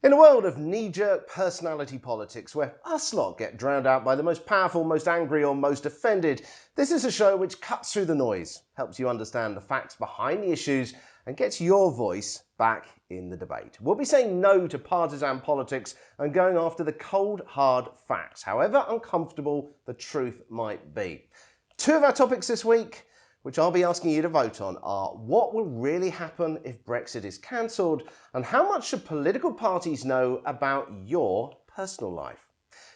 In a world of knee-jerk personality politics where us lot get drowned out by the most powerful, most angry or most offended, this is a show which cuts through the noise, helps you understand the facts behind the issues and gets your voice back in the debate. We'll be saying no to partisan politics and going after the cold, hard facts, however uncomfortable the truth might be. Two of our topics this week, which I'll be asking you to vote on, are what will really happen if Brexit is cancelled and how much should political parties know about your personal life.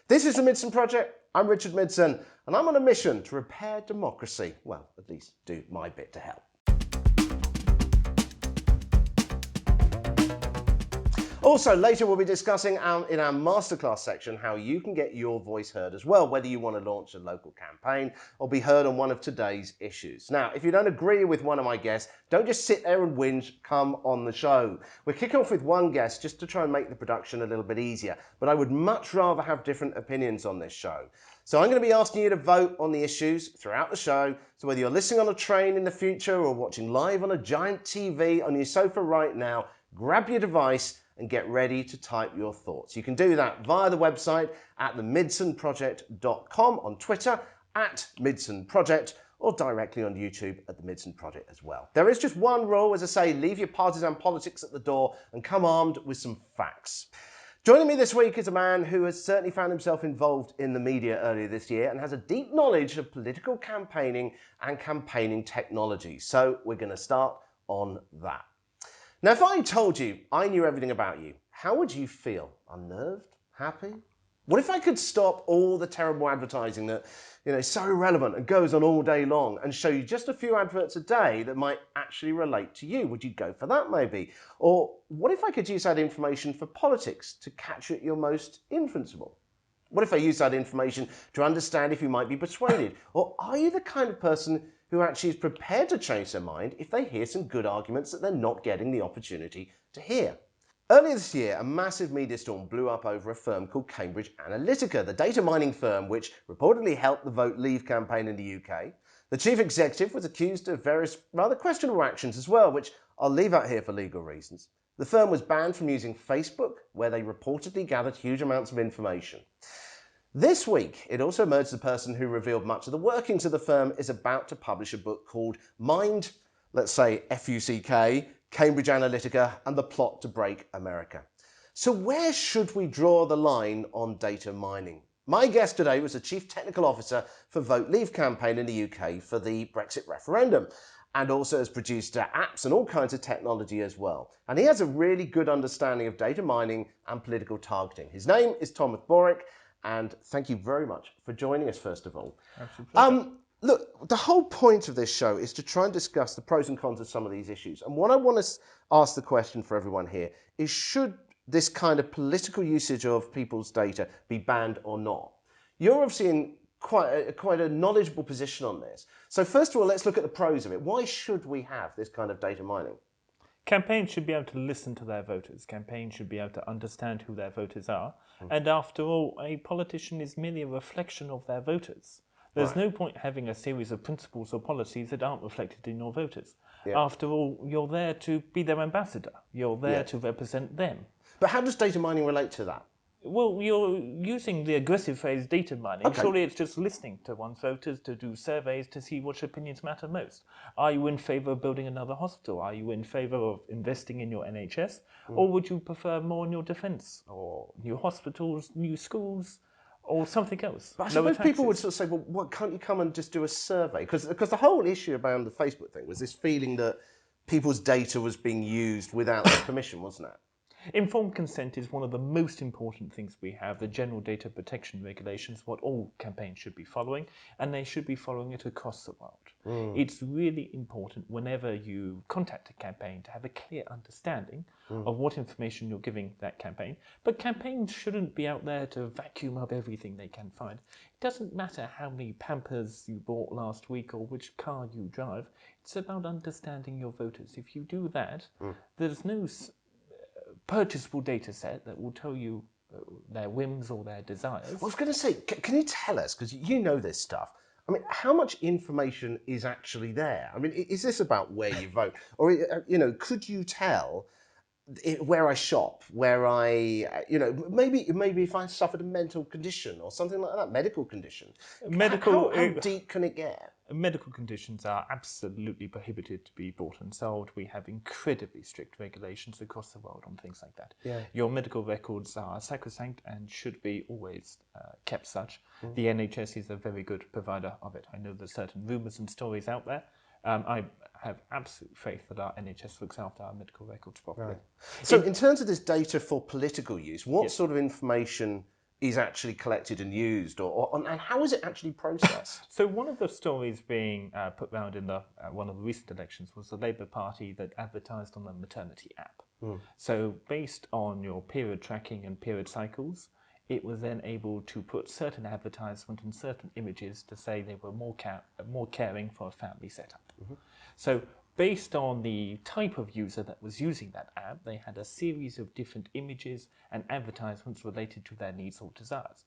This is the Midson Project. I'm Richard Midson and I'm on a mission to repair democracy. Well, at least do my bit to help. Also, later we'll be discussing in our masterclass section how you can get your voice heard as well, whether you want to launch a local campaign or be heard on one of today's issues. Now, if you don't agree with one of my guests, don't just sit there and whinge, come on the show. We're kicking off with one guest just to try and make the production a little bit easier, but I would much rather have different opinions on this show. So I'm going to be asking you to vote on the issues throughout the show. So whether you're listening on a train in the future or watching live on a giant TV on your sofa right now, grab your device and get ready to type your thoughts. You can do that via the website at themidsonproject.com, on Twitter at Midson Project, or directly on YouTube at the Midson Project as well. There is just one rule, as I say, leave your partisan politics at the door and come armed with some facts. Joining me this week is a man who has certainly found himself involved in the media earlier this year and has a deep knowledge of political campaigning and campaigning technology. So we're going to start on that. Now, if I told you I knew everything about you, how would you feel? Unnerved? Happy? What if I could stop all the terrible advertising that, is so irrelevant and goes on all day long and show you just a few adverts a day that might actually relate to you? Would you go for that maybe? Or what if I could use that information for politics to catch you at your most invincible? What if I use that information to understand if you might be persuaded? Or are you the kind of person who actually is prepared to change their mind if they hear some good arguments that they're not getting the opportunity to hear? Earlier this year, a massive media storm blew up over a firm called Cambridge Analytica, the data mining firm which reportedly helped the Vote Leave campaign in the UK. The chief executive was accused of various rather questionable actions as well, which I'll leave out here for legal reasons. The firm was banned from using Facebook, where they reportedly gathered huge amounts of information. This week, it also emerged the person who revealed much of the workings of the firm is about to publish a book called Mind, let's say F-U-C-K, Cambridge Analytica and the Plot to Break America. So where should we draw the line on data mining? My guest today was the Chief Technical Officer for Vote Leave campaign in the UK for the Brexit referendum, and also has produced apps and all kinds of technology as well. And he has a really good understanding of data mining and political targeting. His name is Thomas Borick, and thank you very much for joining us, first of all. Absolutely. Look, the whole point of this show is to try and discuss the pros and cons of some of these issues. And what I want to ask the question for everyone here is, should this kind of political usage of people's data be banned or not? You're obviously in quite a knowledgeable position on this. So first of all, let's look at the pros of it. Why should we have this kind of data mining? Campaigns should be able to listen to their voters. Campaigns should be able to understand who their voters are. And after all, a politician is merely a reflection of their voters. There's no point having a series of principles or policies that aren't reflected in your voters. Yeah. After all, you're there to be their ambassador. You're there to represent them. But how does data mining relate to that? Well, you're using the aggressive phrase data mining. Okay. Surely it's just listening to one's voters to do surveys to see which opinions matter most. Are you in favour of building another hospital? Are you in favour of investing in your NHS? Or would you prefer more in your defence? Or new hospitals, new schools? Or something else? But I suppose people would sort of say, well, what, can't you come and just do a survey? Because the whole issue about the Facebook thing was this feeling that people's data was being used without their permission, wasn't it? Informed consent is one of the most important things we have. The General Data Protection Regulations, what all campaigns should be following, and they should be following it across the world. It's really important whenever you contact a campaign to have a clear understanding of what information you're giving that campaign. But campaigns shouldn't be out there to vacuum up everything they can find. It doesn't matter how many Pampers you bought last week or which car you drive. It's about understanding your voters. If you do that, there's no purchasable data set that will tell you their whims or their desires. Well, I was going to say, can you tell us, because you know this stuff, I mean, how much information is actually there? I mean, is this about where you vote? Or, could you tell where I shop, where I, maybe if I suffered a mental condition or something like that, medical condition. Medical How deep can it get? medical conditions are absolutely prohibited to be bought and sold. We have incredibly strict regulations across the world on things like that. Yeah. Your medical records are sacrosanct and should be always kept such. The NHS is a very good provider of it. I know there's certain rumours and stories out there. I have absolute faith that our NHS looks after our medical records properly. Right. So in terms of this data for political use, what Yes. sort of information is actually collected and used, and how is it actually processed? So one of the stories being put round in the one of the recent elections was the Labour Party that advertised on the maternity app. So based on your period tracking and period cycles, it was then able to put certain advertisement and certain images to say they were more caring for a family setup. So based on the type of user that was using that app, they had a series of different images and advertisements related to their needs or desires.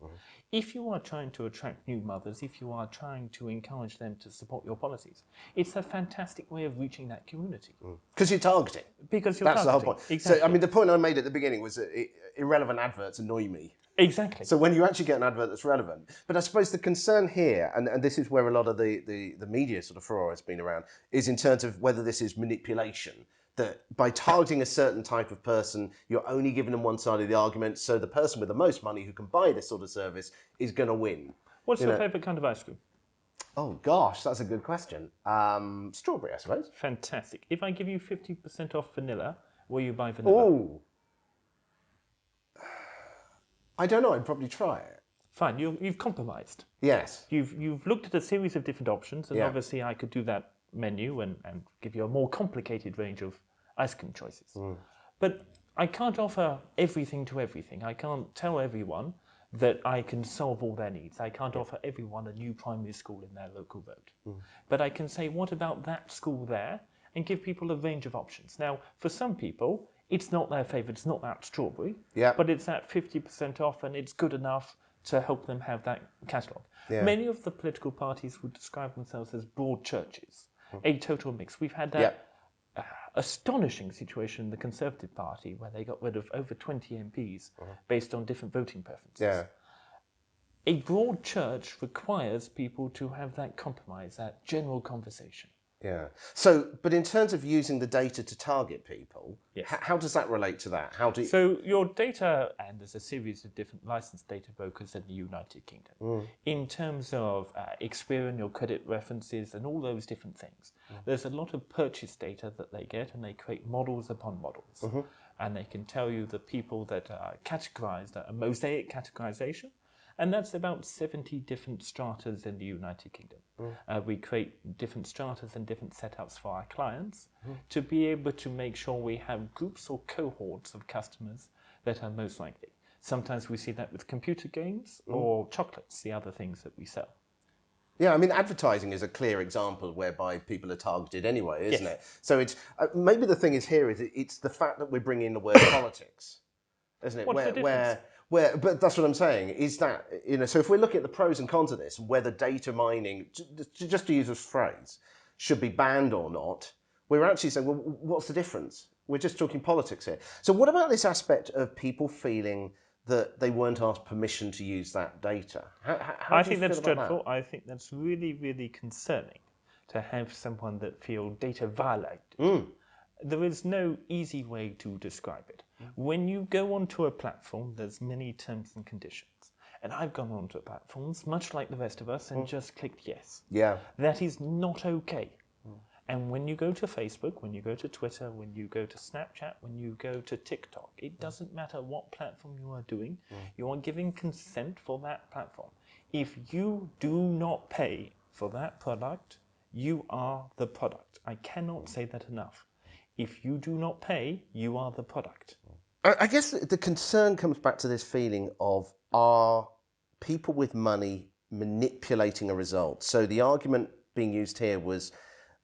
If you are trying to attract new mothers, if you are trying to encourage them to support your policies, it's a fantastic way of reaching that community. Because you're targeting. Because you're That's the whole targeting. point. Exactly. So, I mean, the point I made at the beginning was that irrelevant adverts annoy me. Exactly. So when you actually get an advert that's relevant, but I suppose the concern here, and this is where a lot of the media sort of furore has been around, is in terms of whether this is manipulation. That by targeting a certain type of person, you're only giving them one side of the argument, so the person with the most money who can buy this sort of service is going to win. What's your favourite kind of ice cream? Oh gosh, that's a good question. Strawberry, I suppose. Fantastic. If I give you 50% off vanilla, will you buy vanilla? Oh, I don't know. I'd probably try it. Fine, you've compromised. Yes. You've looked at a series of different options, and Yeah. obviously I could do that menu and give you a more complicated range of ice cream choices. But I can't offer everything to everything. I can't tell everyone that I can solve all their needs. I can't offer everyone a new primary school in their local road. But I can say, what about that school there? And give people a range of options. Now, for some people, it's not their favourite, it's not that strawberry, Yeah. but it's at 50% off and it's good enough to help them have that catalogue. Yeah. Many of the political parties would describe themselves as broad churches, a total mix. We've had that astonishing situation in the Conservative Party where they got rid of over 20 MPs based on different voting preferences. Yeah. A broad church requires people to have that compromise, that general conversation. Yeah. So, but in terms of using the data to target people, Yes. how does that relate to that? How do you... So your data, and there's a series of different licensed data brokers in the United Kingdom. In terms of Experian, your credit references, and all those different things, there's a lot of purchase data that they get, and they create models upon models. And they can tell you the people that are categorized, a mosaic categorization, and that's about 70 different stratas in the United Kingdom. We create different stratas and different setups for our clients to be able to make sure we have groups or cohorts of customers that are most likely. Sometimes we see that with computer games or chocolates, the other things that we sell. Yeah, I mean, advertising is a clear example whereby people are targeted anyway, isn't Yes. it? So it's maybe the thing is here is it's the fact that we're bringing in the word politics, isn't it? What's the difference? But that's what I'm saying. Is that, so if we're looking at the pros and cons of this, whether data mining, just to use this phrase, should be banned or not, we're actually saying, well, what's the difference? We're just talking politics here. So what about this aspect of people feeling that they weren't asked permission to use that data? How I do you think feel that's about dreadful. that? I think that's really, really concerning to have someone that feel data violated. There is no easy way to describe it. When you go onto a platform, there's many terms and conditions. And I've gone onto platforms, much like the rest of us, and just clicked yes. Yeah. That is not okay. And when you go to Facebook, when you go to Twitter, when you go to Snapchat, when you go to TikTok, it doesn't matter what platform you are doing, you are giving consent for that platform. If you do not pay for that product, you are the product. I cannot say that enough. If you do not pay, you are the product. I guess the concern comes back to this feeling of, are people with money manipulating a result? So the argument being used here was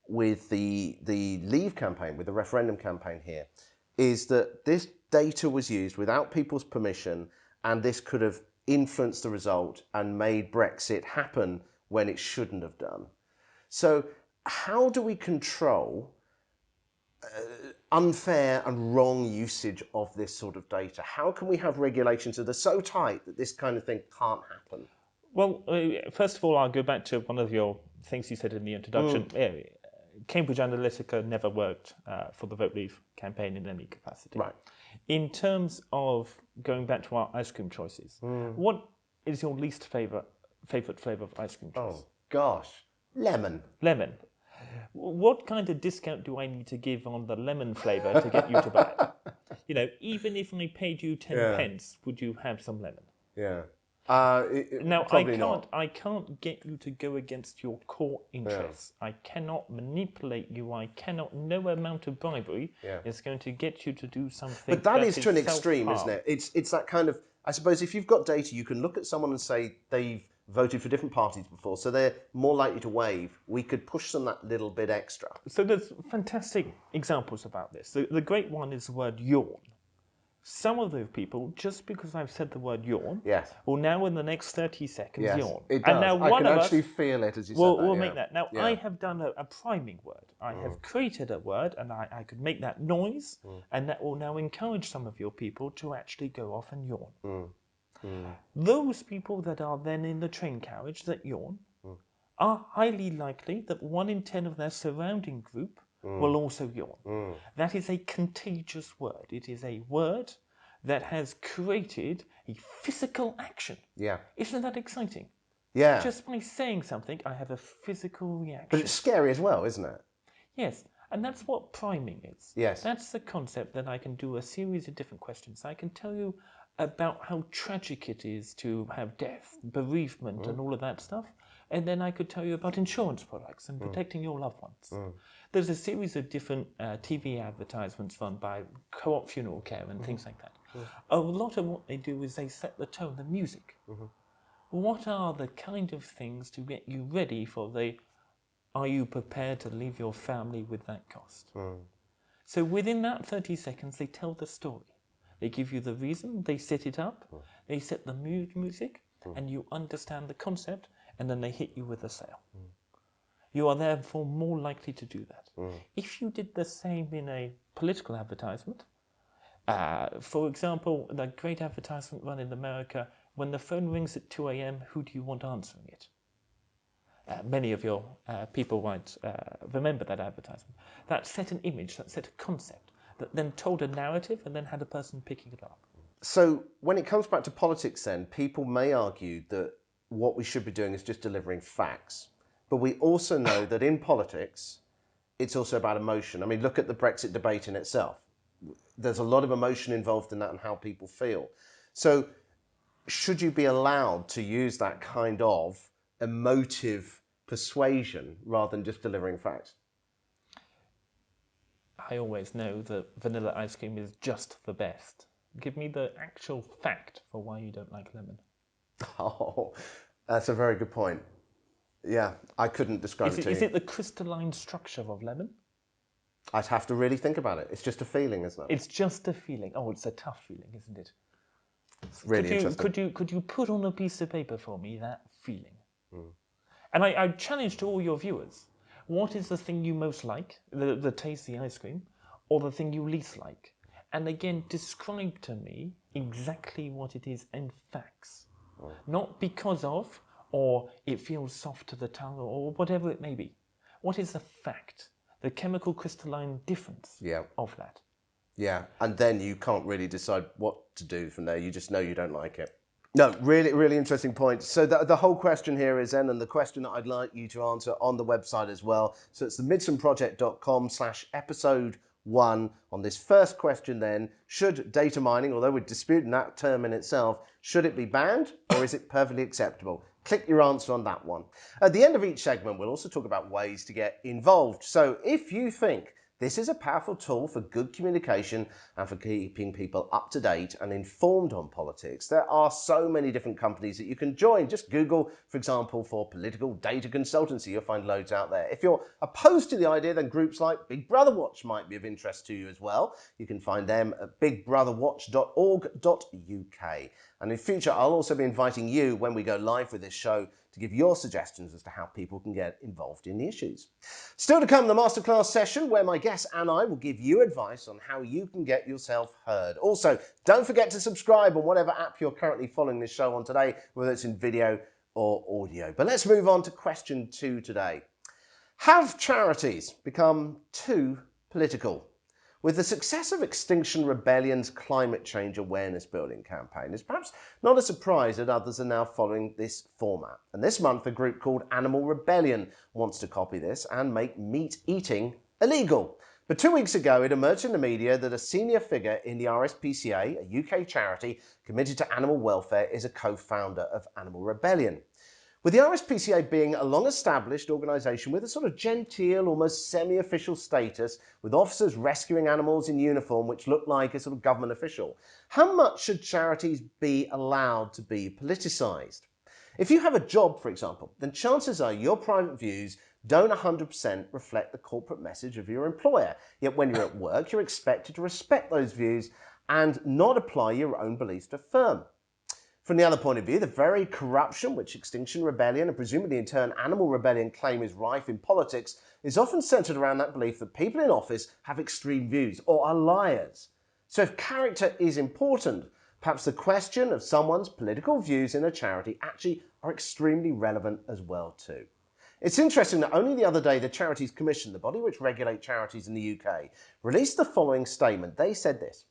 with the Leave campaign, with the referendum campaign here, is that this data was used without people's permission, and this could have influenced the result and made Brexit happen when it shouldn't have done. So how do we control unfair and wrong usage of this sort of data? How can we have regulations that are so tight that this kind of thing can't happen? Well, first of all, I'll go back to one of your things you said in the introduction. Cambridge Analytica never worked for the Vote Leave campaign in any capacity. Right. In terms of going back to our ice cream choices, what is your least favourite flavour of ice cream choice? Oh, gosh. Lemon. Lemon. What kind of discount do I need to give on the lemon flavour to get you to buy it? Even if I paid you 10 pence, would you have some lemon? Yeah. Now, Probably not. I can't get you to go against your core interests. I cannot manipulate you. No amount of bribery is going to get you to do something. But that is to an self-harm. extreme, isn't it? It's that kind of, I suppose, if you've got data, you can look at someone and say they've voted for different parties before, so they're more likely to wave. We could push them that little bit extra. So there's fantastic examples about this. The great one is the word yawn. Some of those people, just because I've said the word yawn, will now in the next 30 seconds yawn. It does. And now I one can of actually us feel it as you will said that. make that. Now, I have done a priming word. I have created a word, and I could make that noise, and that will now encourage some of your people to actually go off and yawn. Those people that are then in the train carriage that yawn are highly likely that 1 in 10 of their surrounding group will also yawn. That is a contagious word. It is a word that has created a physical action. Yeah. Isn't that exciting? Yeah. Just by saying something, I have a physical reaction. But it's scary as well, isn't it? Yes, and that's what priming is. Yes. That's the concept that I can do a series of different questions. I can tell you about how tragic it is to have death, bereavement, and all of that stuff. And then I could tell you about insurance products and protecting your loved ones. There's a series of different TV advertisements run by Co-op Funeral Care and things like that. A lot of what they do is they set the tone, the music. What are the kind of things to get you ready for are you prepared to leave your family with that cost? So within that 30 seconds, they tell the story. They give you the reason, they set it up, they set the music, and you understand the concept, and then they hit you with a sale. You are therefore more likely to do that. If you did the same in a political advertisement, for example, the great advertisement run in America, when the phone rings at 2 a.m., who do you want answering it? Many of your people might remember that advertisement. That set an image, that set a concept, that then told a narrative and then had a person picking it up. So when it comes back to politics then, people may argue that what we should be doing is just delivering facts. But we also know that in politics, it's also about emotion. I mean, look at the Brexit debate in itself. There's a lot of emotion involved in that and how people feel. So should you be allowed to use that kind of emotive persuasion rather than just delivering facts? I always know that vanilla ice cream is just the best. Give me the actual fact for why you don't like lemon. Oh, that's a very good point. Yeah, I couldn't describe it to you. Is it the crystalline structure of lemon? I'd have to really think about it. It's just a feeling, isn't it? It's just a feeling. Oh, it's a tough feeling, isn't it? It's really interesting. Could you put on a piece of paper for me that feeling? And I challenge to all your viewers, what is the thing you most like, the tasty ice cream, or the thing you least like? And again, describe to me exactly what it is in facts. Not because of, or it feels soft to the tongue, or whatever it may be. What is the fact? The chemical crystalline difference of that. Yeah, and then you can't really decide what to do from there. You just know you don't like it. No, really, really interesting point. So the whole question here is then, and the question that I'd like you to answer on the website as well. So it's the midsonproject.com/episode1 on this first question then. Should data mining, although we're disputing that term in itself, should it be banned or is it perfectly acceptable? Click your answer on that one. At the end of each segment, we'll also talk about ways to get involved. So if you think this is a powerful tool for good communication and for keeping people up to date and informed on politics, there are so many different companies that you can join. Just Google, for example, for political data consultancy. You'll find loads out there. If you're opposed to the idea, then groups like Big Brother Watch might be of interest to you as well. You can find them at bigbrotherwatch.org.uk. And in future, I'll also be inviting you when we go live with this show to give your suggestions as to how people can get involved in the issues. Still to come, the masterclass session where my guest and I will give you advice on how you can get yourself heard. Also, don't forget to subscribe on whatever app you're currently following this show on today, whether it's in video or audio. But let's move on to question 2 today. Have charities become too political? With the success of Extinction Rebellion's climate change awareness building campaign, it's perhaps not a surprise that others are now following this format. And this month, a group called Animal Rebellion wants to copy this and make meat eating illegal. But 2 weeks ago, it emerged in the media that a senior figure in the RSPCA, a UK charity committed to animal welfare, is a co-founder of Animal Rebellion. With the RSPCA being a long-established organisation with a sort of genteel, almost semi-official status, with officers rescuing animals in uniform which look like a sort of government official, how much should charities be allowed to be politicised? If you have a job, for example, then chances are your private views don't 100% reflect the corporate message of your employer. Yet when you're at work, you're expected to respect those views and not apply your own beliefs to a firm. From the other point of view, the very corruption which Extinction Rebellion and presumably in turn Animal Rebellion claim is rife in politics is often centred around that belief that people in office have extreme views or are liars. So if character is important, perhaps the question of someone's political views in a charity actually are extremely relevant as well too. It's interesting that only the other day the Charities Commission, the body which regulates charities in the UK, released the following statement. They said this: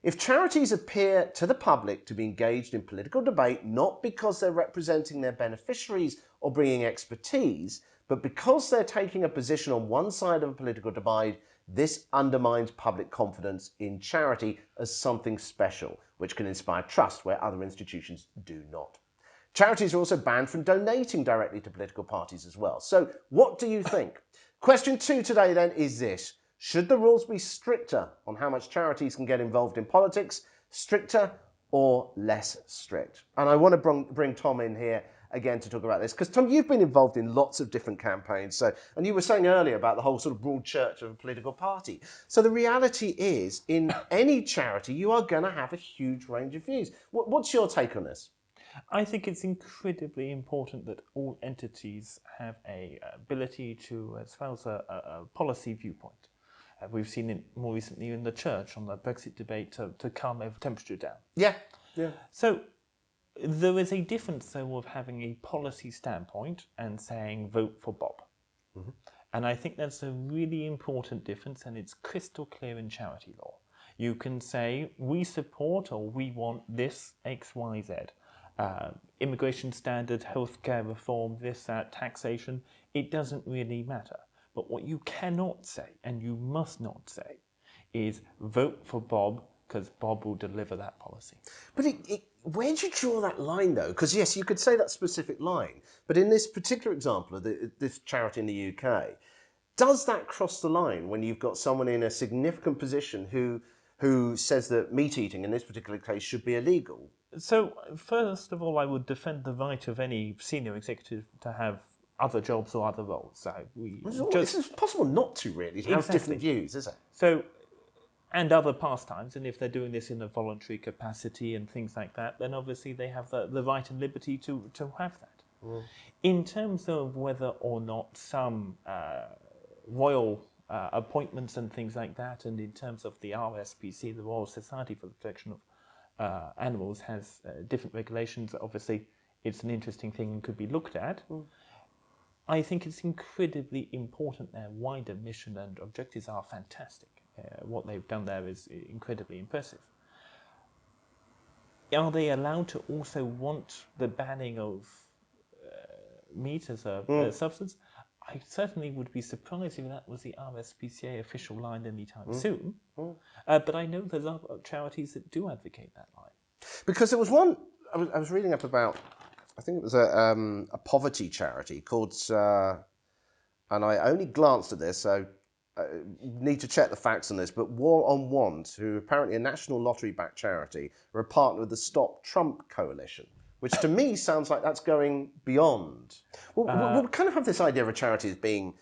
if charities appear to the public to be engaged in political debate not because they're representing their beneficiaries or bringing expertise, but because they're taking a position on one side of a political divide, this undermines public confidence in charity as something special, which can inspire trust where other institutions do not. Charities are also banned from donating directly to political parties as well. So what do you think? Question 2 today then is this: should the rules be stricter on how much charities can get involved in politics, stricter or less strict? And I want to bring Tom in here again to talk about this, because Tom, you've been involved in lots of different campaigns. And you were saying earlier about the whole sort of broad church of a political party. So the reality is, in any charity, you are going to have a huge range of views. What's your take on this? I think it's incredibly important that all entities have a ability to espouse a policy viewpoint. We've seen it more recently in the church on the Brexit debate to calm the temperature down. Yeah. So there is a difference, though, of having a policy standpoint and saying vote for Bob. Mm-hmm. And I think that's a really important difference, and it's crystal clear in charity law. You can say we support or we want this X, Y, Z. Immigration standards, healthcare reform, this, that, taxation, it doesn't really matter. But what you cannot say, and you must not say, is vote for Bob because Bob will deliver that policy. But where do you draw that line, though? Because yes, you could say that specific line, but in this particular example of this charity in the UK, does that cross the line when you've got someone in a significant position who says that meat eating in this particular case should be illegal? So, first of all, I would defend the right of any senior executive to have other jobs or other roles. So It's possible not to really have different views, is it? So, and other pastimes, and if they're doing this in a voluntary capacity and things like that, then obviously they have the right and liberty to have that. Mm. In terms of whether or not some royal appointments and things like that, and in terms of the RSPC, the Royal Society for the Protection of Animals, has different regulations, obviously it's an interesting thing and could be looked at. Mm. I think it's incredibly important. Their wider mission and objectives are fantastic. What they've done there is incredibly impressive. Are they allowed to also want the banning of meat as a substance? I certainly would be surprised if that was the RSPCA official line anytime soon. But I know there's other charities that do advocate that line. Because there was one I was reading up about. I think it was a poverty charity called, and I only glanced at this, so need to check the facts on this, but War on Want, who are apparently a national lottery-backed charity, are a partner of the Stop Trump Coalition, which to me sounds like that's going beyond. Well, we kind of have this idea of a charity as being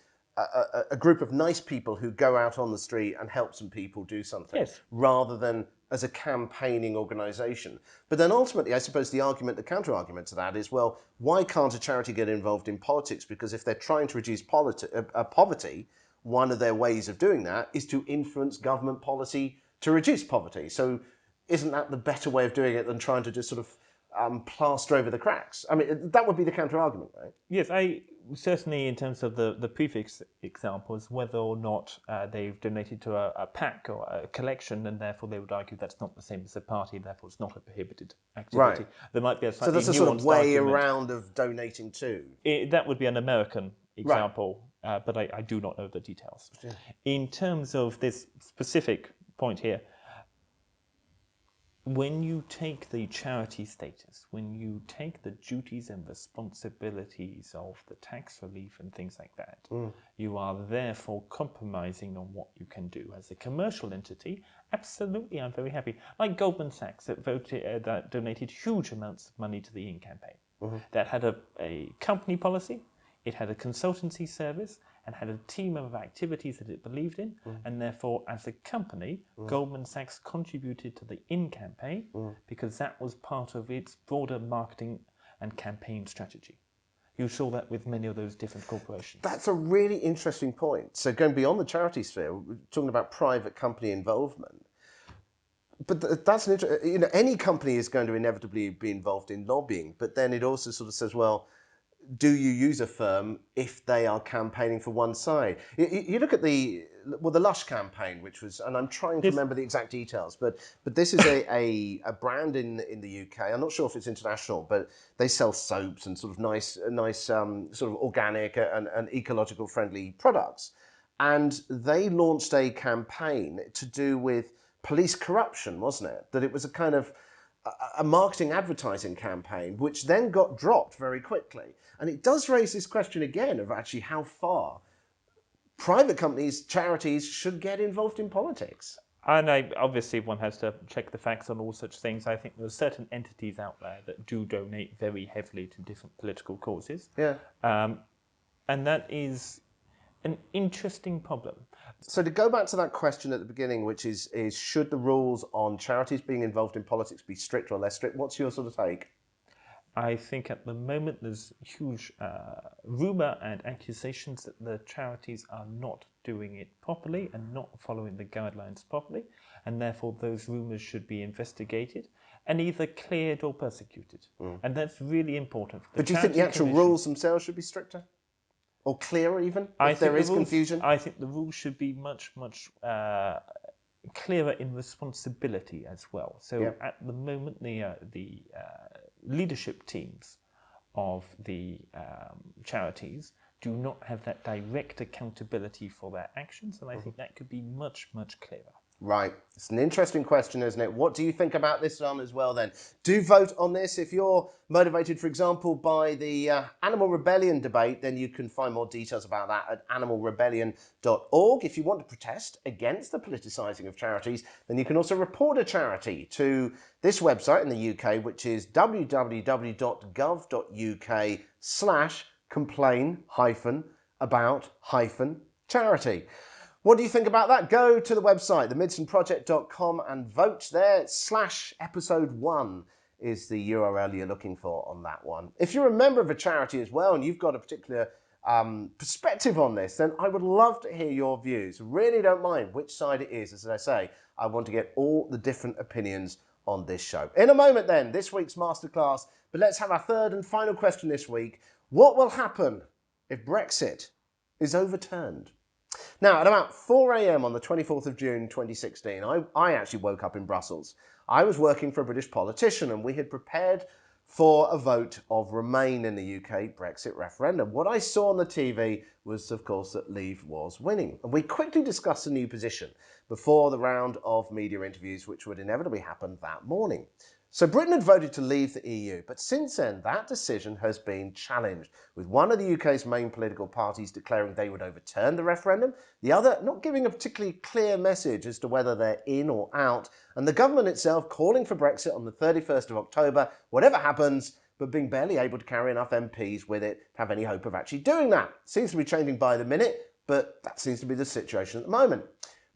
a group of nice people who go out on the street and help some people do something, yes, rather than as a campaigning organisation. But then ultimately, I suppose the counter-argument to that is, well, why can't a charity get involved in politics? Because if they're trying to reduce poverty, one of their ways of doing that is to influence government policy to reduce poverty. So isn't that the better way of doing it than trying to just sort of plaster over the cracks? I mean, that would be the counter-argument, right? Yes, I certainly, in terms of the previous examples, whether or not they've donated to a PAC or a collection, and therefore they would argue that's not the same as a party, therefore it's not a prohibited activity. Right. There might be a So slightly that's a sort of nuanced way argument. around of donating to. That would be an American Right. example, but I do not know the details. Yeah. In terms of this specific point here, when you take the charity status, when you take the duties and responsibilities of the tax relief and things like that, you are therefore compromising on what you can do. As a commercial entity, absolutely, I'm very happy. Like Goldman Sachs that donated huge amounts of money to the In campaign. That had a company policy, it had a consultancy service, and had a team of activities that it believed in, and therefore, as a company, Goldman Sachs contributed to the In campaign because that was part of its broader marketing and campaign strategy. You saw that with many of those different corporations. That's a really interesting point. So going beyond the charity sphere, we're talking about private company involvement. But that's an interesting, any company is going to inevitably be involved in lobbying, but then it also sort of says, well, do you use a firm if they are campaigning for one side? You look at the Lush campaign, which was, and I'm trying to remember the exact details, but this is a brand in the UK. I'm not sure if it's international, but they sell soaps and sort of nice sort of organic and ecological friendly products. And they launched a campaign to do with police corruption, wasn't it? That it was a kind of a marketing advertising campaign, which then got dropped very quickly. And it does raise this question again of actually how far private companies, charities should get involved in politics. And obviously one has to check the facts on all such things. I think there are certain entities out there that do donate very heavily to different political causes. Yeah. And that is an interesting problem. So to go back to that question at the beginning, which is should the rules on charities being involved in politics be strict or less strict? What's your sort of take? I think at the moment there's huge rumour and accusations that the charities are not doing it properly and not following the guidelines properly, and therefore those rumours should be investigated and either cleared or persecuted. And that's really important. But do you think the actual rules themselves should be stricter? Or clearer even, if there is confusion? I think the rules should be much clearer in responsibility as well. So at the moment, the leadership teams of the charities do not have that direct accountability for their actions, and I think that could be much clearer. Right. It's an interesting question, isn't it? What do you think about this one as well then? Do vote on this. If you're motivated, for example, by the Animal Rebellion debate, then you can find more details about that at animalrebellion.org. If you want to protest against the politicising of charities, then you can also report a charity to this website in the UK, which is www.gov.uk/complain-about-charity. What do you think about that? Go to the website, themidsonproject.com, and vote there. /episode 1 is the URL you're looking for on that one. If you're a member of a charity as well and you've got a particular perspective on this, then I would love to hear your views. Really don't mind which side it is. As I say, I want to get all the different opinions on this show. In a moment then, this week's masterclass, but let's have our third and final question this week. What will happen if Brexit is overturned? Now, at about 4 a.m. on the 24th of June 2016, I actually woke up in Brussels. I was working for a British politician and we had prepared for a vote of Remain in the UK Brexit referendum. What I saw on the TV was, of course, that Leave was winning. And we quickly discussed a new position before the round of media interviews, which would inevitably happen that morning. So Britain had voted to leave the EU, but since then that decision has been challenged, with one of the UK's main political parties declaring they would overturn the referendum, the other not giving a particularly clear message as to whether they're in or out, and the government itself calling for Brexit on the 31st of October, whatever happens, but being barely able to carry enough MPs with it to have any hope of actually doing that. Seems to be changing by the minute, but that seems to be the situation at the moment.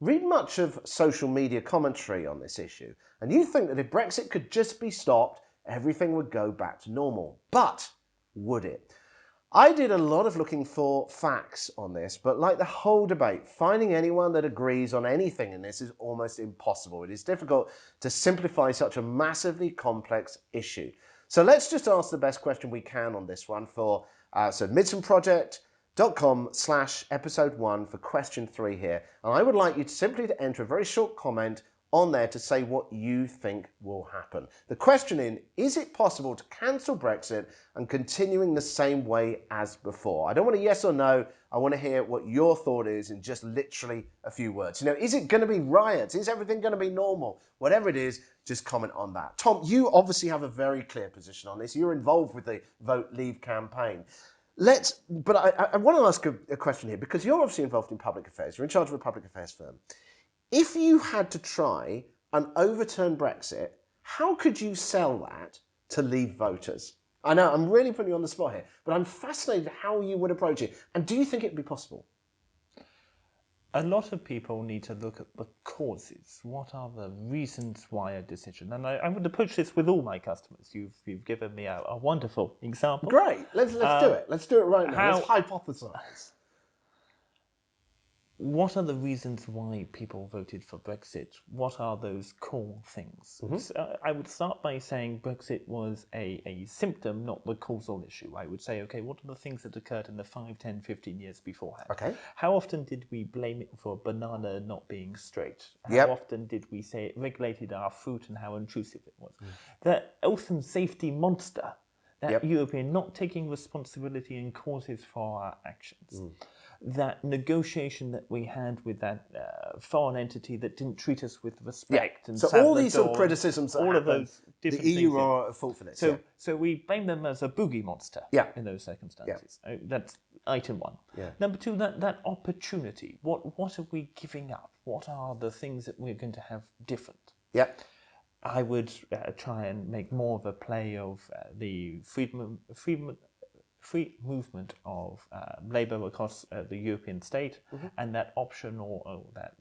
read much of social media commentary on this issue, and you think that if Brexit could just be stopped, everything would go back to normal. But would it? I did a lot of looking for facts on this, but like the whole debate, finding anyone that agrees on anything in this is almost impossible. It is difficult to simplify such a massively complex issue. So let's just ask the best question we can on this one for midsonproject.com/episode1 for question 3 here. And I would like you to simply to enter a very short comment on there to say what you think will happen. The question is it possible to cancel Brexit and continuing the same way as before? I don't want a yes or no. I want to hear what your thought is in just literally a few words. You know, is it going to be riots? Is everything going to be normal? Whatever it is, just comment on that. Tom, you obviously have a very clear position on this. You're involved with the Vote Leave campaign. But I want to ask a question here, because you're obviously involved in public affairs. You're in charge of a public affairs firm. If you had to try and overturn Brexit, how could you sell that to Leave voters? I know I'm really putting you on the spot here, but I'm fascinated how you would approach it. And do you think it'd be possible? A lot of people need to look at the causes. What are the reasons why a decision? And I would approach this with all my customers. You've given me a wonderful example. Great. Let's do it. Let's do it right now. Let's hypothesize. What are the reasons why people voted for Brexit? What are those core things? I would start by saying Brexit was a symptom, not the causal issue. I would say, okay, what are the things that occurred in the 5, 10, 15 years beforehand? Okay. How often did we blame it for a banana not being straight? Yep. How often did we say it regulated our fruit and how intrusive it was? That awesome safety monster, that European not taking responsibility and causes for our actions. That negotiation that we had with that foreign entity that didn't treat us with respect. And so all these sort of criticisms that all happen, of those different the EU things are at fault for this. So we blame them as a boogie monster in those circumstances. That's item one. Number two, that opportunity. What are we giving up? What are the things that we're going to have different? I would try and make more of a play of the free movement of labour across the European state, and that option or that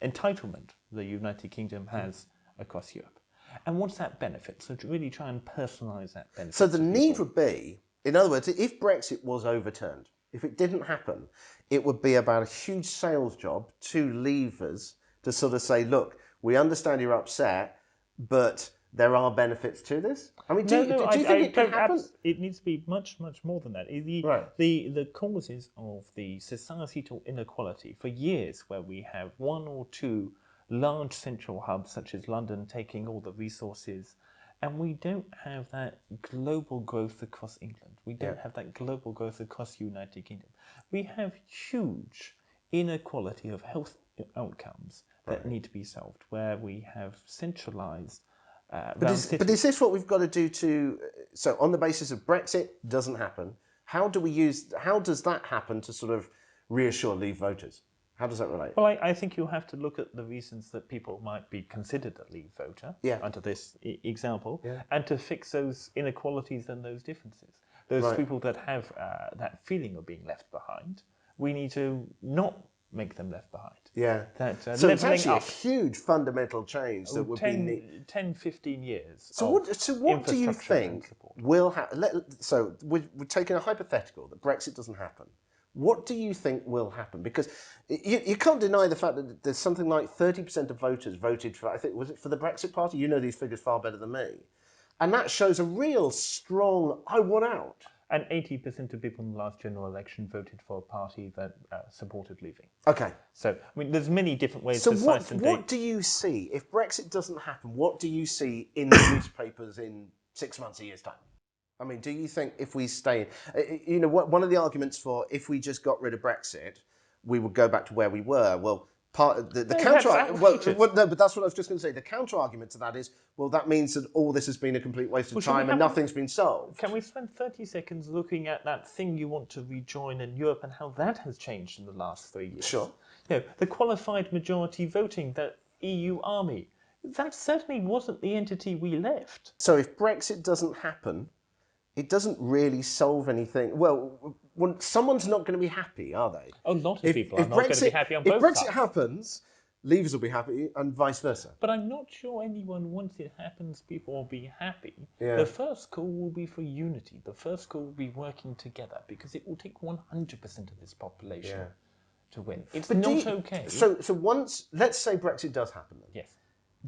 entitlement the United Kingdom has across Europe. And what's that benefit? So to really try and personalise that benefit. So the need would be, in other words, if Brexit was overturned, if it didn't happen, it would be about a huge sales job to Leavers to sort of say, look, we understand you're upset, but there are benefits to this? I mean, do you think it could happen? It needs to be much, much more than that. The causes of the societal inequality for years, where we have one or two large central hubs such as London taking all the resources, and we don't have that global growth across England. We don't have that global growth across the United Kingdom. We have huge inequality of health outcomes that need to be solved, where we have centralised. But is this what we've got to do so on the basis of Brexit doesn't happen, how does that happen to sort of reassure Leave voters? How does that relate? Well, I think you have to look at the reasons that people might be considered a Leave voter under this example, and to fix those inequalities and those differences. Those people that have that feeling of being left behind, we need to not make them left behind. So it's actually a huge fundamental change that would be 10, 15 years. So what do you think will happen? So we're taking a hypothetical that Brexit doesn't happen. What do you think will happen? Because you can't deny the fact that there's something like 30% of voters voted for, I think, was it for the Brexit Party? You know these figures far better than me. And that shows a real strong, I want out. And 80% of people in the last general election voted for a party that supported leaving. Okay. So, I mean, there's many different ways to slice and date. What do you see, if Brexit doesn't happen, what do you see in the newspapers in 6 months, a year's time? I mean, do you think if we stay, you know, one of the arguments for if we just got rid of Brexit, we would go back to where we were? Well, the counter argument, no, but that's what I was just going to say. The counter argument to that is, well, that means that all this has been a complete waste of time and nothing's been solved. Can we spend 30 seconds looking at that thing you want to rejoin in Europe and how that has changed in the last 3 years? Sure. You know, the qualified majority voting, that EU army, that certainly wasn't the entity we left. So if Brexit doesn't happen, it doesn't really solve anything. Well, well, someone's not going to be happy, are they? A lot of people are If not going to be happy on both Brexit sides. happens, Leavers will be happy, and vice versa. But I'm not sure anyone, once it happens, people will be happy. Yeah. The first call will be for unity. The first call will be working together, because it will take 100% of this population to win. It's not okay. So once, let's say Brexit does happen then. Yes.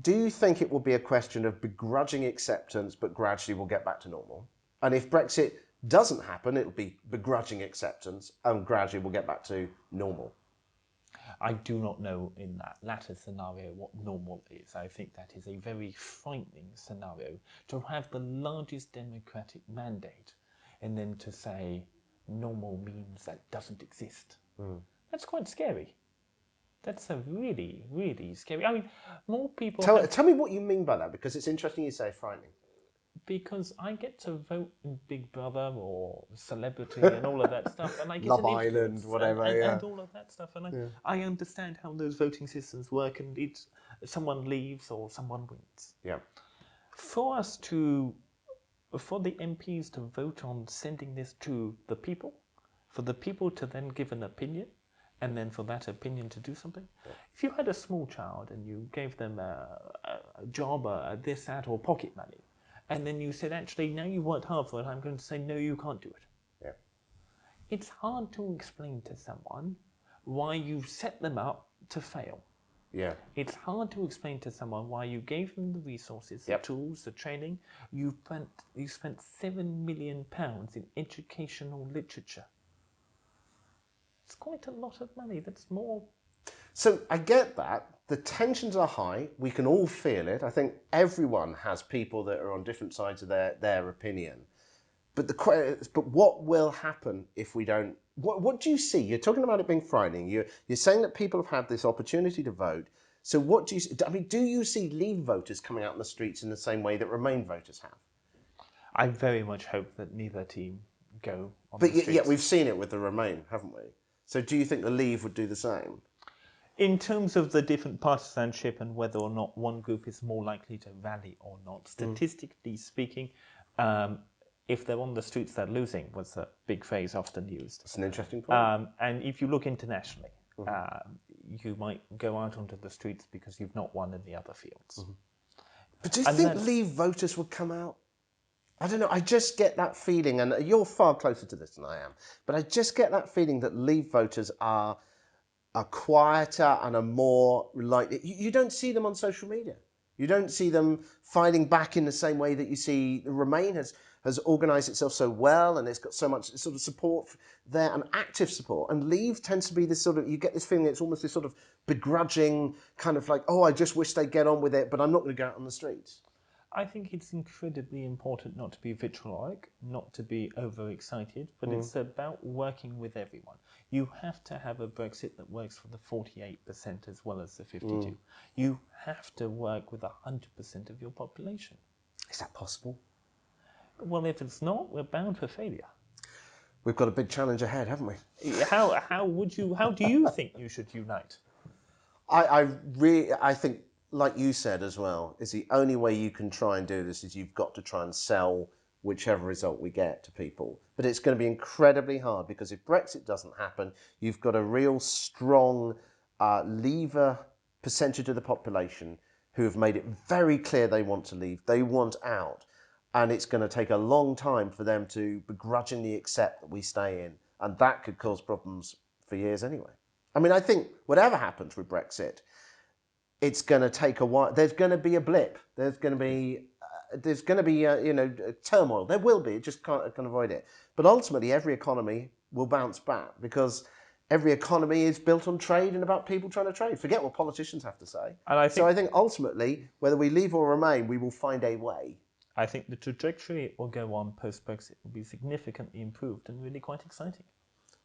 Do you think it will be a question of begrudging acceptance, but gradually we'll get back to normal? And if Brexit doesn't happen, it'll be begrudging acceptance, and gradually we'll get back to normal. I do not know in that latter scenario what normal is. I think that is a very frightening scenario, to have the largest democratic mandate and then to say normal means that doesn't exist. That's quite scary. That's a really, really scary. I mean, more people Tell me what you mean by that, because it's interesting you say frightening. Because I get to vote in Big Brother or Celebrity and all of that stuff, and I get Love an influence Island, whatever, yeah. and all of that stuff, and I understand how those voting systems work, and it's someone leaves or someone wins. Yeah. For the MPs to vote on sending this to the people, for the people to then give an opinion, and then for that opinion to do something. Yeah. If you had a small child and you gave them a job, this, that, or pocket money, and then you said, actually, now you worked hard for it, I'm going to say, no, you can't do it. Yeah. It's hard to explain to someone why you set them up to fail. Yeah. It's hard to explain to someone why you gave them the resources, the tools, the training. You spent £7 million in educational literature. It's quite a lot of money. That's more. So I get that. The tensions are high. We can all feel it. I think everyone has people that are on different sides of their opinion. But what will happen if we don't? What do you see? You're talking about it being frightening. You're saying that people have had this opportunity to vote. So what do you? I mean, do you see Leave voters coming out in the streets in the same way that Remain voters have? I very much hope that neither team go on the streets. But yet we've seen it with the Remain, haven't we? So do you think the Leave would do the same? In terms of the different partisanship and whether or not one group is more likely to rally or not, statistically speaking, if they're on the streets, they're losing, was a big phrase often used. That's an interesting point. And if you look internationally, you might go out onto the streets because you've not won in the other fields. But do you think Leave voters would come out? I don't know. I just get that feeling, and you're far closer to this than I am, but I just get that feeling that Leave voters are quieter and are more likely. You don't see them on social media. You don't see them fighting back in the same way that you see Remain has organised itself so well, and it's got so much sort of support there, and active support. And Leave tends to be this sort of, you get this feeling it's almost this sort of begrudging kind of like, oh, I just wish they'd get on with it, but I'm not going to go out on the streets. I think it's incredibly important not to be vitriolic, not to be overexcited, but it's about working with everyone. You have to have a Brexit that works for the 48% as well as the 52%. You have to work with 100% of your population. Is that possible? Well, if it's not, we're bound for failure. We've got a big challenge ahead, haven't we? How do you think you should unite? I think, like you said as well, is the only way you can try and do this is you've got to try and sell whichever result we get to people. But it's going to be incredibly hard, because if Brexit doesn't happen, you've got a real strong Leaver percentage of the population who have made it very clear they want to leave, they want out. And it's going to take a long time for them to begrudgingly accept that we stay in. And that could cause problems for years anyway. I mean, I think whatever happens with Brexit, it's going to take a while. There's going to be a blip. There's going to be turmoil. There will be. It just can't avoid it. But ultimately, every economy will bounce back, because every economy is built on trade and about people trying to trade. Forget what politicians have to say. And I think ultimately, whether we leave or remain, we will find a way. I think the trajectory it will go on post-Brexit will be significantly improved and really quite exciting.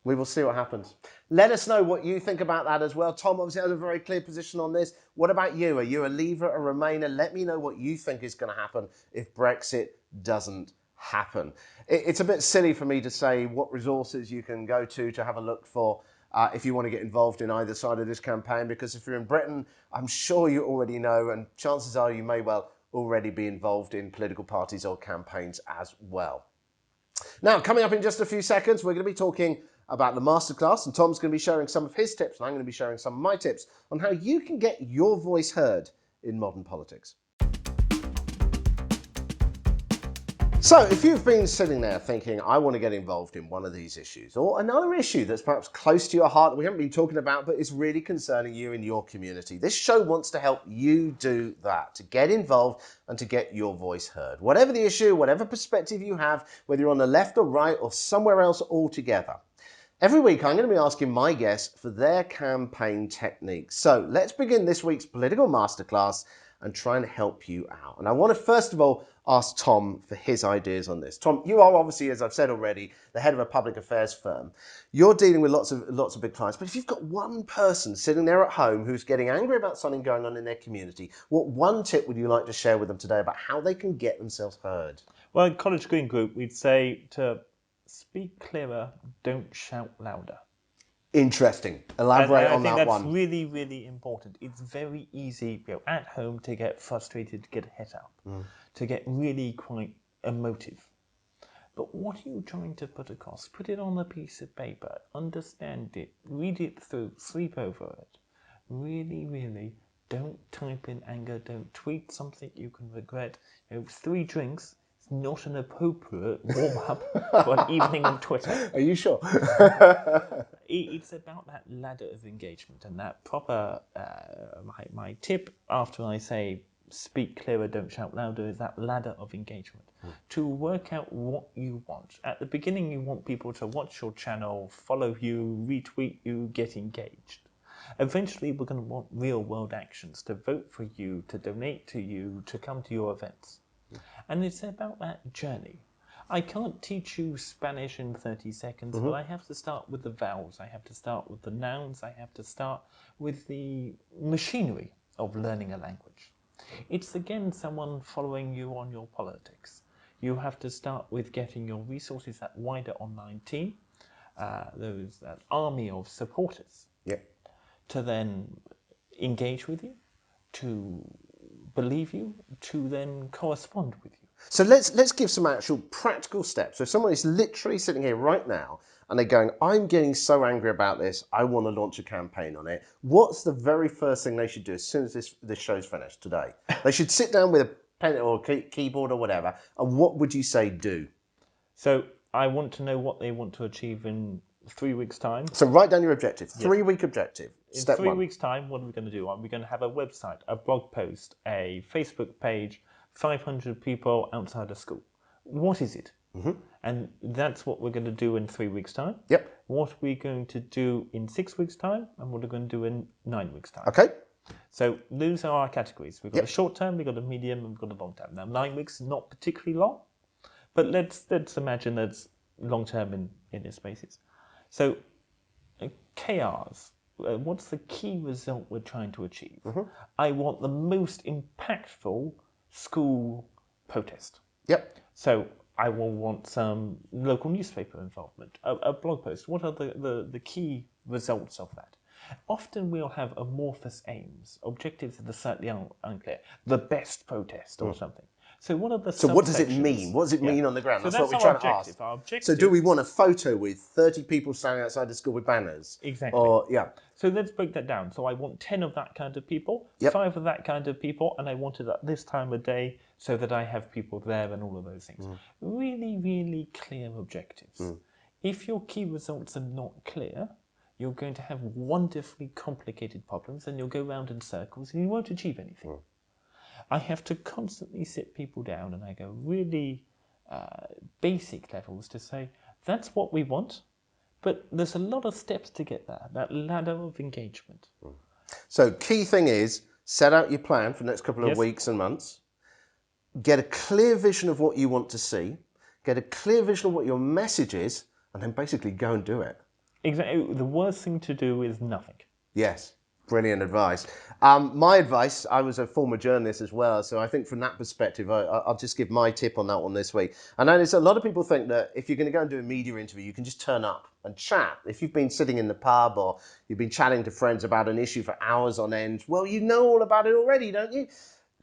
We will see what happens. Let us know what you think about that as well. Tom obviously has a very clear position on this. What about you? Are you a Leaver, a Remainer? Let me know what you think is going to happen if Brexit doesn't happen. It's a bit silly for me to say what resources you can go to have a look for if you want to get involved in either side of this campaign, because if you're in Britain, I'm sure you already know, and chances are you may well already be involved in political parties or campaigns as well. Now, coming up in just a few seconds, we're going to be talking about the masterclass, and Tom's going to be sharing some of his tips, and I'm going to be sharing some of my tips on how you can get your voice heard in modern politics. So, if you've been sitting there thinking, I want to get involved in one of these issues, or another issue that's perhaps close to your heart that we haven't been talking about, but is really concerning you in your community, this show wants to help you do that, to get involved and to get your voice heard. Whatever the issue, whatever perspective you have, whether you're on the left or right or somewhere else altogether. Every week, I'm going to be asking my guests for their campaign techniques. So let's begin this week's political masterclass and try and help you out. And I want to first of all ask Tom for his ideas on this. Tom, you are obviously, as I've said already, the head of a public affairs firm. You're dealing with lots of big clients. But if you've got one person sitting there at home who's getting angry about something going on in their community, what one tip would you like to share with them today about how they can get themselves heard? Well, in College Green Group, we'd say to speak clearer, don't shout louder. Interesting. Elaborate on that one. I think that's really, really important. It's very easy at home to get frustrated, to get het up, to get really quite emotive. But what are you trying to put across? Put it on a piece of paper, understand it, read it through, sleep over it. Really, really don't type in anger, don't tweet something you can regret. 3 drinks is not an appropriate warm-up for an evening on Twitter. Are you sure? It's about that ladder of engagement, and that proper, my tip after I say speak clearer, don't shout louder, is that ladder of engagement. To work out what you want. At the beginning, you want people to watch your channel, follow you, retweet you, get engaged. Eventually, we're going to want real world actions, to vote for you, to donate to you, to come to your events. And it's about that journey. I can't teach you Spanish in 30 seconds, but I have to start with the vowels. I have to start with the nouns. I have to start with the machinery of learning a language. It's again someone following you on your politics. You have to start with getting your resources, that wider online team, that army of supporters, to then engage with you, to believe you, to then correspond with you. So let's give some actual practical steps. So if someone is literally sitting here right now and they're going, I'm getting so angry about this, I want to launch a campaign on it. What's the very first thing they should do as soon as this show's finished today? They should sit down with a pen or keyboard or whatever. And what would you say do? So I want to know what they want to achieve in 3 weeks' time. So write down your objective, 3-week objective. In Step 3 one. weeks' time, what are we going to do? Are we going to have a website, a blog post, a Facebook page, 500 people outside of school? What is it? And that's what we're going to do in 3 weeks' time. Yep. What are we going to do in 6 weeks' time? And what are we going to do in 9 weeks' time? Okay. So those are our categories. We've got a short term, we've got a medium, and we've got a long term. Now, 9 weeks is not particularly long, but let's imagine that's long term in this basis. So KRs, what's the key result we're trying to achieve? I want the most impactful school protest. Yep. So I will want some local newspaper involvement, a blog post. What are the key results of that? Often we'll have amorphous aims, objectives that are slightly unclear. The best protest or something. So what are the So what does it mean? What does it mean on the ground? So that's what we're trying to ask. Our objective. So do we want a photo with 30 people standing outside the school with banners? Exactly. Or, So let's break that down. So I want 10 of that kind of people, 5 of that kind of people, and I want it at this time of day so that I have people there and all of those things. Really, really clear objectives. If your key results are not clear, you're going to have wonderfully complicated problems and you'll go round in circles and you won't achieve anything. I have to constantly sit people down and I go really basic levels to say, that's what we want, but there's a lot of steps to get there, that ladder of engagement. So key thing is, set out your plan for the next couple of weeks and months, get a clear vision of what you want to see, get a clear vision of what your message is, and then basically go and do it. Exactly. The worst thing to do is nothing. Yes. Brilliant advice. My advice, I was a former journalist as well, so I think from that perspective, I'll just give my tip on that one this week. I notice a lot of people think that if you're going to go and do a media interview, you can just turn up and chat. If you've been sitting in the pub or you've been chatting to friends about an issue for hours on end, well, you know all about it already, don't you?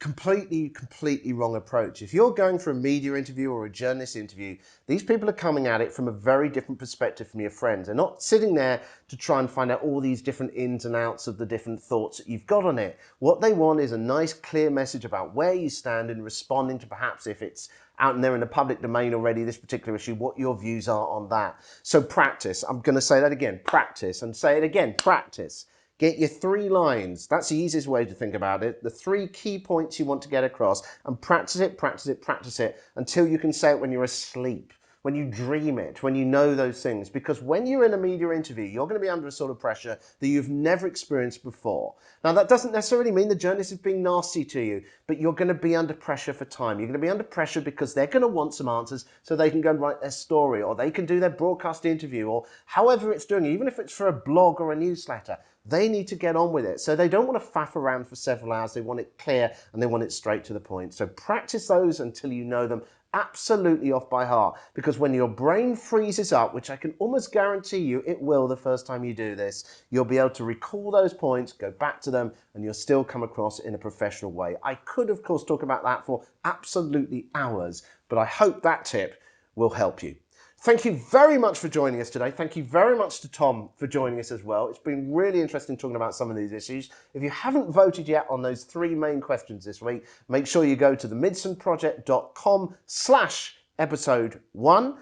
completely wrong approach. If you're going for a media interview or a journalist interview, these people are coming at it from a very different perspective from your friends. They're not sitting there to try and find out all these different ins and outs of the different thoughts that you've got on it. What they want is a nice, clear message about where you stand and responding to perhaps if it's out there in the public domain already, this particular issue, what your views are on that. So practice. I'm going to say that again, practice, and say it again, practice. Get your 3 lines. That's the easiest way to think about it. The 3 key points you want to get across, and practice it, practice it, practice it until you can say it when you're asleep, when you dream it, when you know those things. Because when you're in a media interview, you're going to be under a sort of pressure that you've never experienced before. Now, that doesn't necessarily mean the journalist is being nasty to you, but you're going to be under pressure for time. You're going to be under pressure because they're going to want some answers so they can go and write their story, or they can do their broadcast interview, or however it's doing, even if it's for a blog or a newsletter. They need to get on with it. So they don't want to faff around for several hours. They want it clear and they want it straight to the point. So practice those until you know them absolutely off by heart. Because when your brain freezes up, which I can almost guarantee you it will the first time you do this, you'll be able to recall those points, go back to them, and you'll still come across in a professional way. I could, of course, talk about that for absolutely hours, but I hope that tip will help you. Thank you very much for joining us today. Thank you very much to Tom for joining us as well. It's been really interesting talking about some of these issues. If you haven't voted yet on those 3 main questions this week, make sure you go to the midsonproject.com/episode 1.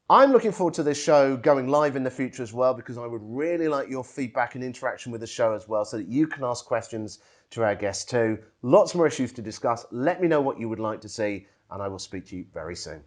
I'm looking forward to this show going live in the future as well, because I would really like your feedback and interaction with the show as well, so that you can ask questions to our guests too. Lots more issues to discuss. Let me know what you would like to see, and I will speak to you very soon.